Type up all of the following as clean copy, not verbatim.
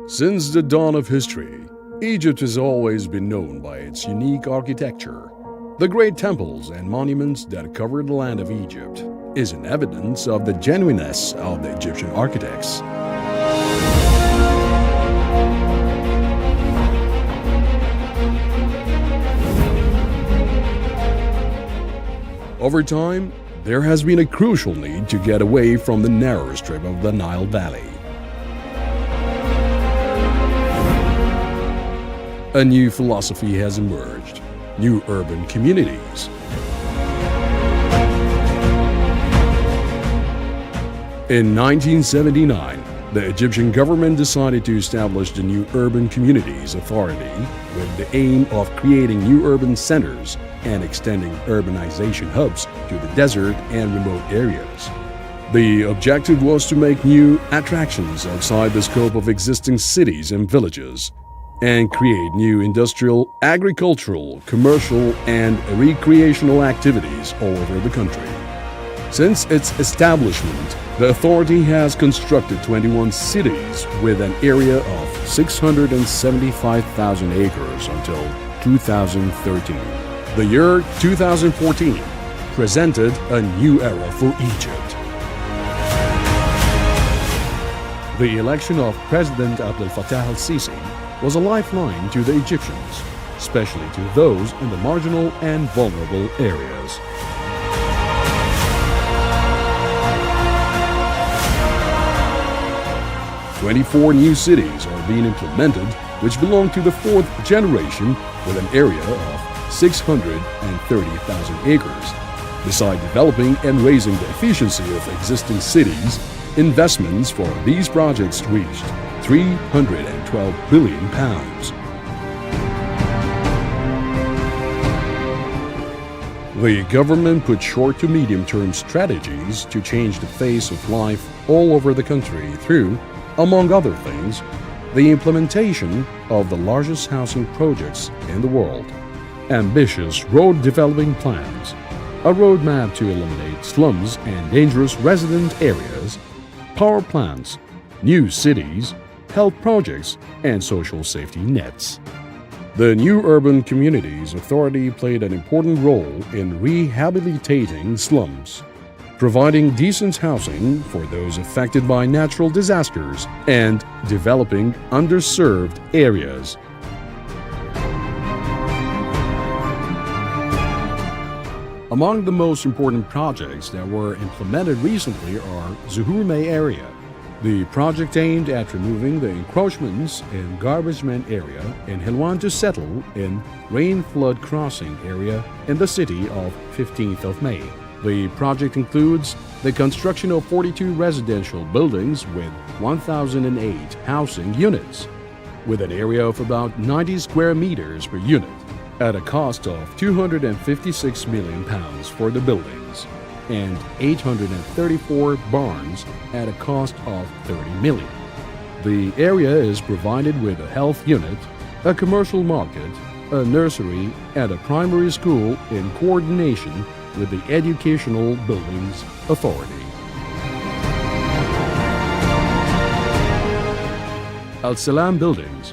Since the dawn of history, Egypt has always been known by its unique architecture. The great temples and monuments that cover the land of Egypt is an evidence of the genuineness of the Egyptian architects. Over time, there has been a crucial need to get away from the narrow strip of the Nile Valley. A new philosophy has emerged: new urban communities. In 1979, the Egyptian government decided to establish the New Urban Communities Authority with the aim of creating new urban centers and extending urbanization hubs to the desert and remote areas. The objective was to make new attractions outside the scope of existing cities and villages, and create new industrial, agricultural, commercial, and recreational activities all over the country. Since its establishment, the authority has constructed 21 cities with an area of 675,000 acres until 2013. The year 2014 presented a new era for Egypt. The election of President Abdel Fattah al-Sisi was a lifeline to the Egyptians, especially to those in the marginal and vulnerable areas. "24 new cities are being implemented, which belong to the fourth generation with an area of 630,000 acres. Beside developing and raising the efficiency of existing cities, investments for these projects reached £312 billion. The government put short to medium-term strategies to change the face of life all over the country through, among other things, the implementation of the largest housing projects in the world, ambitious road developing plans, a roadmap to eliminate slums and dangerous resident areas, power plants, new cities, health projects, and social safety nets. The New Urban Communities Authority played an important role in rehabilitating slums, providing decent housing for those affected by natural disasters, and developing underserved areas. Among the most important projects that were implemented recently are Zuhurme area, the project aimed at removing the encroachments in Garbageman area in Hilwan to settle in rain flood crossing area in the city of 15th of May. The project includes the construction of 42 residential buildings with 1,008 housing units, with an area of about 90 square meters per unit, at a cost of £256 million for the buildings, and 834 barns at a cost of £30 million. The area is provided with a health unit, a commercial market, a nursery, and a primary school in coordination with the Educational Buildings Authority. Al-Salam Buildings.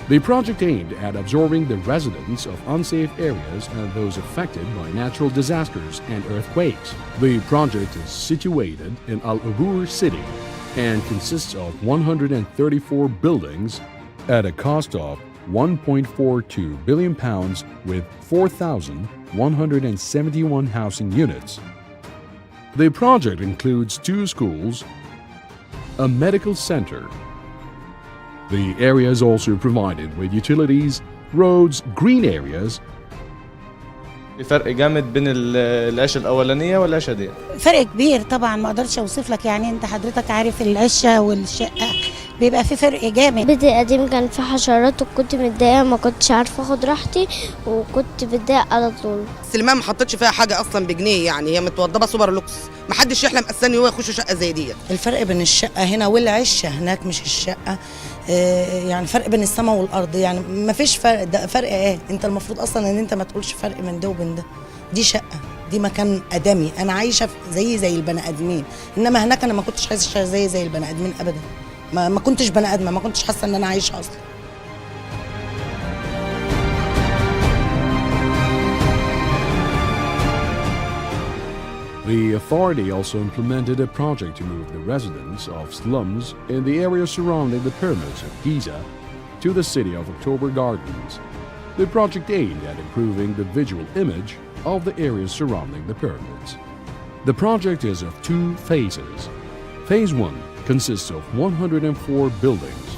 The project aimed at absorbing the residents of unsafe areas and those affected by natural disasters and earthquakes. The project is situated in Al-Ubur city and consists of 134 buildings at a cost of £1.42 billion with 4,171 housing units. The project includes 2 schools, a medical center. The area is also provided with utilities, roads, green areas. في فرق جامد بين العيشة الأولانية والعيشة دي. فرق كبير طبعا، ما اقدرش اوصف لك. يعني انت حضرتك عارف العيشة والشقة بيبقى في فرق جامد. بيتي قديم كان في حشرات وكنت متضايقة، ما كنتش عارفة اخد راحتي وكنت بتضايق على طول. السلمان ما حطيتش فيها حاجة أصلا بجنيه، يعني هي متوضبة سوبر لوكس، ما حدش يحلم أصلا هو يخش شقة زي دي. الفرق بين الشقة هنا والعيشة هناك مش الشقة، يعني فرق بين السماء والأرض، يعني ما فيش فرق. ده فرق ايه؟ انت المفروض أصلا ان انت ما تقولش فرق من ده وبين ده. دي شقة، دي مكان آدمي، أنا عايشة زي البني آدمين، إنما هناك أنا ما كنتش عايشة زي البني آدمين أبدا. ما كنتش بني ادمه، ما كنتش حاسه ان انا عايشه اصلا. The authority also implemented a project to move the residents of slums in the area surrounding the pyramids of Giza to the city of October Gardens. The project aimed at improving the visual image of the areas surrounding the pyramids. The project is of two phases. Phase 1 consists of 104 buildings,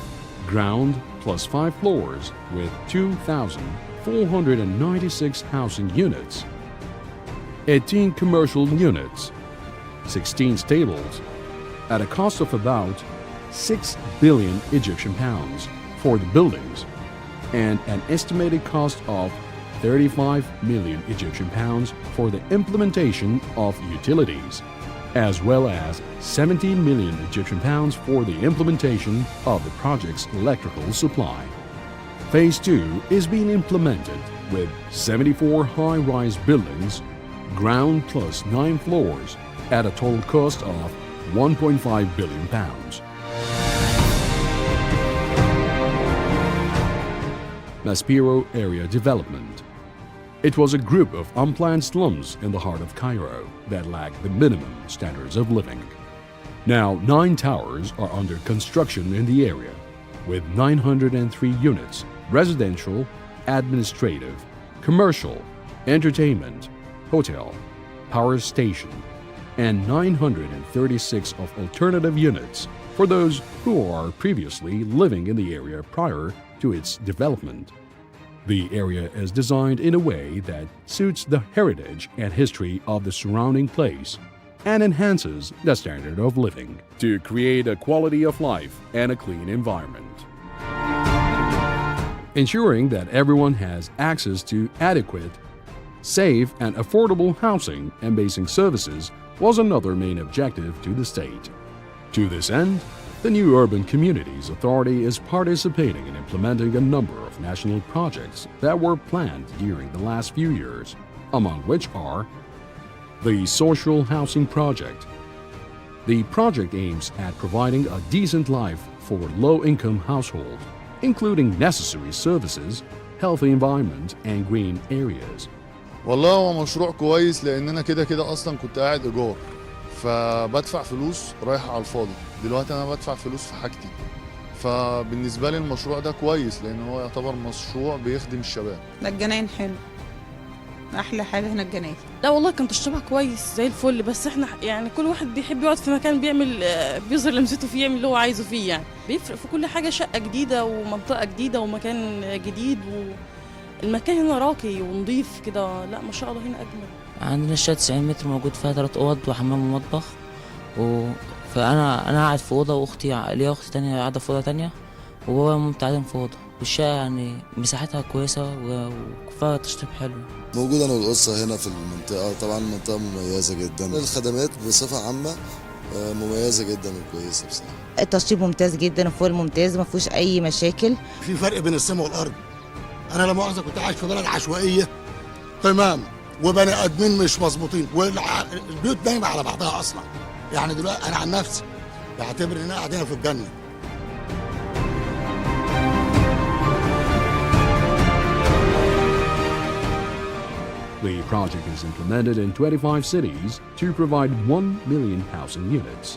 ground plus 5 floors with 2,496 housing units, 18 commercial units, 16 stables, at a cost of about 6 billion Egyptian pounds for the buildings and an estimated cost of 35 million Egyptian pounds for the implementation of utilities, as well as 17 million Egyptian pounds for the implementation of the project's electrical supply. Phase 2 is being implemented with 74 high-rise buildings, ground plus 9 floors, at a total cost of 1.5 billion pounds. Maspero Area Development. It was a group of unplanned slums in the heart of Cairo that lacked the minimum standards of living. Now 9 towers are under construction in the area, with 903 units, residential, administrative, commercial, entertainment, hotel, power station, and 936 of alternative units for those who are previously living in the area prior to its development. The area is designed in a way that suits the heritage and history of the surrounding place and enhances the standard of living to create a quality of life and a clean environment. Ensuring that everyone has access to adequate, safe, and affordable housing and basic services was another main objective to the state. To this end, the new Urban Communities Authority is participating in implementing a number of national projects that were planned during the last few years, among which are the Social Housing Project. The project aims at providing a decent life for low-income households, including necessary services, healthy environment, and green areas. والله هو مشروع كويس لان انا كده اصلا كنت قاعد ايجار فبدفع فلوس رايحه على الفاضي. دلوقتي انا بدفع فلوس في حاجتي، فبالنسبه لي المشروع ده كويس لان هو يعتبر مشروع بيخدم الشباب. لا الجناين حلو، احلى حاجه هنا الجناين. لا والله كان تشطيبها كويس زي الفل، بس احنا يعني كل واحد بيحب يقعد في مكان بيعمل بيظهر لمسته فيه، يعمل اللي هو عايزه فيه. يعني بيفرق في كل حاجه، شقه جديده ومنطقه جديده ومكان جديد، والمكان هنا راقي ونظيف كده. لا ما شاء الله هنا اجمل. عندنا الشقه 90 متر موجود فيها 3 اوض وحمام ومطبخ، فانا قاعد في اوضه، واختي ليا اخت تانية قاعده في اوضه تانية، وبابا ومامتي قاعدين في اوضه. والشقه يعني مساحتها كويسه وفيها تشطيب حلو. موجود انا والقصه هنا في المنطقه. طبعا المنطقه مميزه جدا، الخدمات بصفه عامه مميزه جدا وكويسه بصراحه. التشطيب ممتاز جدا وفوق الممتاز، ما فيهوش اي مشاكل. في فرق بين السماء والارض. انا لا مؤاخذه كنت عايش في بلد عشوائيه تمام، وبني ادمين مش مظبوطين، والبيوت نايمه على بعضها اصلا. يعني دلوقتي انا عن نفسي بعتبر اننا قاعدين في الجنه. The project is implemented in 25 cities to provide 1 million housing units.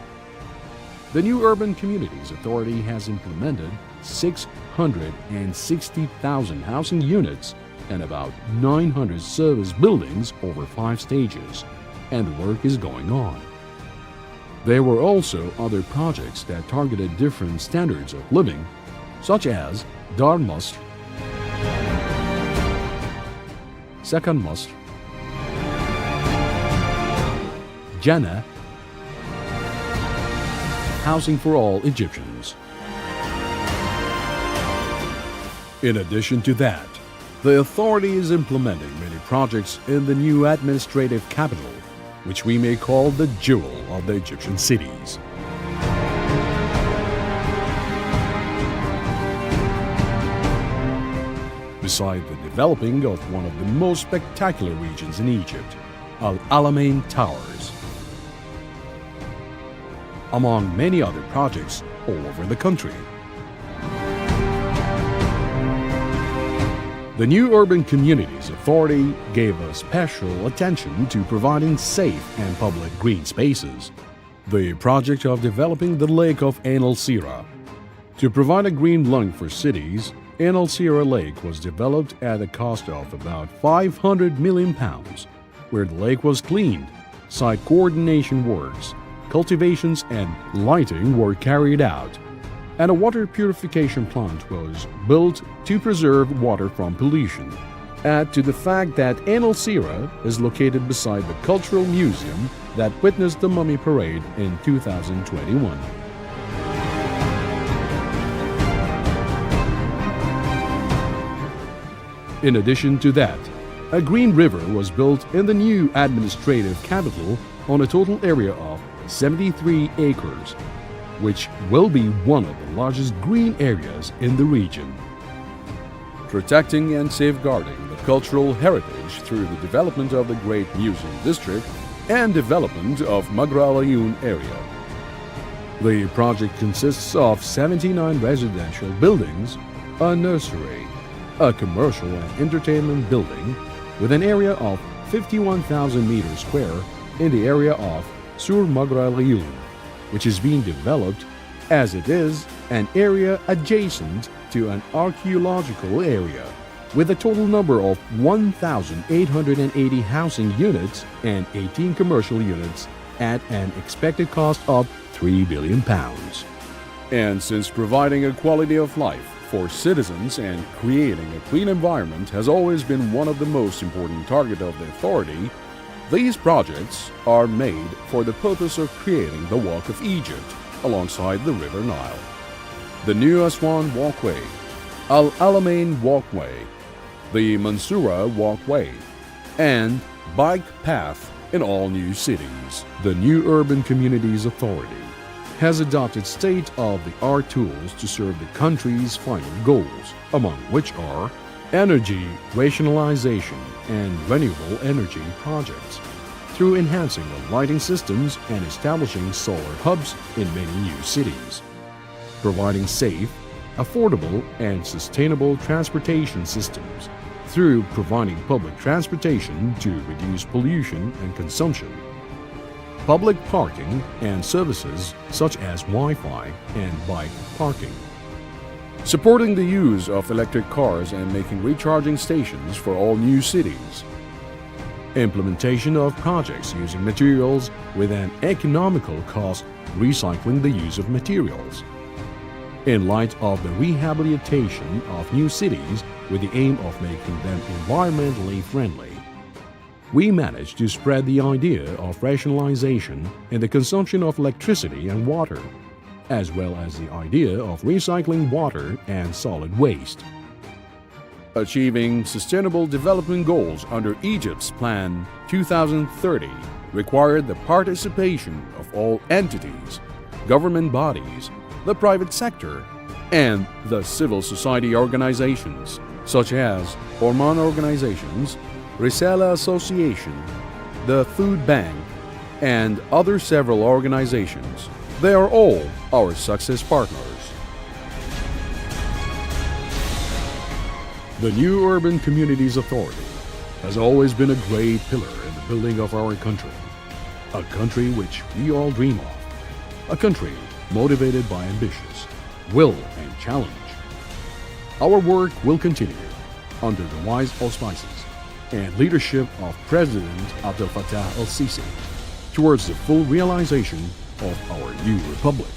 The new Urban Communities Authority has implemented 660,000 housing units and about 900 service buildings over 5 stages, and the work is going on. There were also other projects that targeted different standards of living, such as Dar Masr, Sakan Masr, Jannah, Housing for All Egyptians. In addition to that, the authority is implementing many projects in the new administrative capital, which we may call the jewel of the Egyptian cities. Beside the developing of one of the most spectacular regions in Egypt, Al Alamein Towers. among many other projects all over the country. The new Urban Communities Authority gave a special attention to providing safe and public green spaces. The project of developing the lake of Ain al-Sira. To provide a green lung for cities, Ain al-Sira Lake was developed at a cost of about £500 million, where the lake was cleaned, site coordination works, cultivations and lighting were carried out, and a water purification plant was built to preserve water from pollution. Add to the fact that Ain al-Sira is located beside the Cultural Museum that witnessed the Mummy Parade in 2021. In addition to that, a green river was built in the new administrative capital on a total area of 73 acres, which will be one of the largest green areas in the region. Protecting and safeguarding the cultural heritage through the development of the Great Museum District and development of Magra Al Ayoun area. The project consists of 79 residential buildings, a nursery, a commercial and entertainment building with an area of 51,000 meters square in the area of Sur Magra Al Ayoun, which is being developed as it is an area adjacent to an archaeological area with a total number of 1,880 housing units and 18 commercial units at an expected cost of £3 billion. And since providing a quality of life for citizens and creating a clean environment has always been one of the most important targets of the authority, these projects are made for the purpose of creating the Walk of Egypt alongside the River Nile, the new Aswan Walkway, Al Alamein Walkway, the Mansoura Walkway, and bike path in all new cities. The new Urban Communities Authority has adopted state-of-the-art tools to serve the country's final goals, among which are energy rationalization and renewable energy projects, through enhancing the lighting systems and establishing solar hubs in many new cities, providing safe, affordable, and sustainable transportation systems through providing public transportation to reduce pollution and consumption, public parking and services such as Wi-Fi and bike parking, supporting the use of electric cars and making recharging stations for all new cities, implementation of projects using materials with an economical cost, recycling the use of materials, in light of the rehabilitation of new cities with the aim of making them environmentally friendly. We managed to spread the idea of rationalization in the consumption of electricity and water, as well as the idea of recycling water and solid waste. Achieving Sustainable Development Goals under Egypt's Plan 2030 required the participation of all entities, government bodies, the private sector, and the civil society organizations, such as Orman Organizations, Risala Association, the Food Bank, and other several organizations. They are all our success partners. The new Urban Communities Authority has always been a great pillar in the building of our country, a country which we all dream of, a country motivated by ambitious will and challenge. Our work will continue under the wise auspices and leadership of President Abdel Fattah el-Sisi towards the full realization of our new republic.